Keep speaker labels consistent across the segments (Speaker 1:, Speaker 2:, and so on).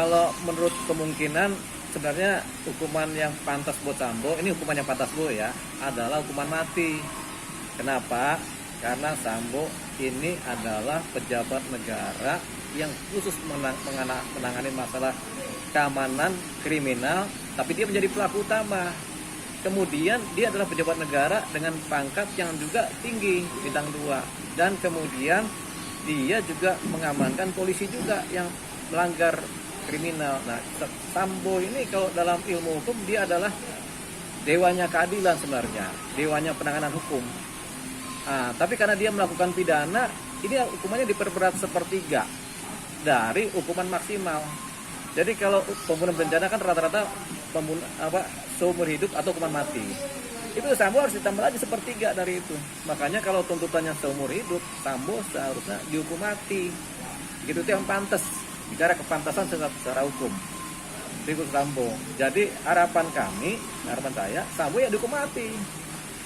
Speaker 1: Kalau menurut kemungkinan sebenarnya hukuman yang pantas buat Sambo, ini hukuman yang pantas bu ya, adalah hukuman mati. Kenapa? Karena Sambo ini adalah pejabat negara yang khusus menangani masalah keamanan kriminal, tapi dia menjadi pelaku utama. Kemudian dia adalah pejabat negara dengan pangkat yang juga tinggi, bintang 2. Dan kemudian dia juga mengamankan polisi juga yang melanggar kriminal. Nah, Sambo ini kalau dalam ilmu hukum dia adalah dewanya keadilan sebenarnya, dewanya penanganan hukum. Nah, tapi karena dia melakukan pidana, ini hukumannya diperberat sepertiga dari hukuman maksimal. Jadi kalau pembunuhan berencana kan rata-rata seumur hidup atau hukuman mati. Itu Sambo harus ditambah lagi sepertiga dari itu. Makanya kalau tuntutannya seumur hidup, Sambo seharusnya dihukum mati. Gitu itu yang pantas. Bicara kepantasan secara hukum. Berikut Sambo. Jadi harapan saya, Sambo ya dihukum mati.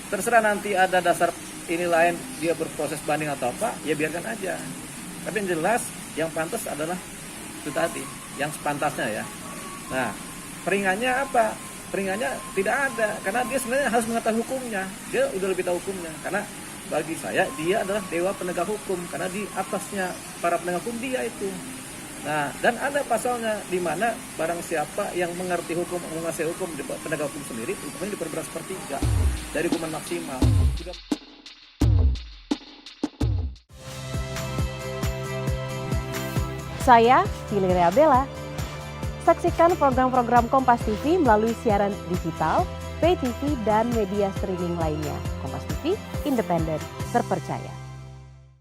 Speaker 1: Terserah nanti ada dasar ini lain dia berproses banding atau apa, ya biarkan aja. Tapi yang jelas yang pantas adalah itu tadi, yang sepantasnya ya. Nah, peringannya apa? Peringannya tidak ada, karena dia sebenarnya harus mengetahui hukumnya. Dia udah lebih tahu hukumnya, karena bagi saya dia adalah dewa penegak hukum, karena di atasnya para penegak hukum dia itu. Nah, dan ada pasalnya di mana barang siapa yang mengerti hukum, menguasai hukum, penegak hukum sendiri, hukumnya diperberat sepertiga dari hukuman maksimal.
Speaker 2: Saya Valeria Bella. Saksikan program-program Kompas TV melalui siaran digital, pay TV, dan media streaming lainnya. Kompas TV, independen, terpercaya.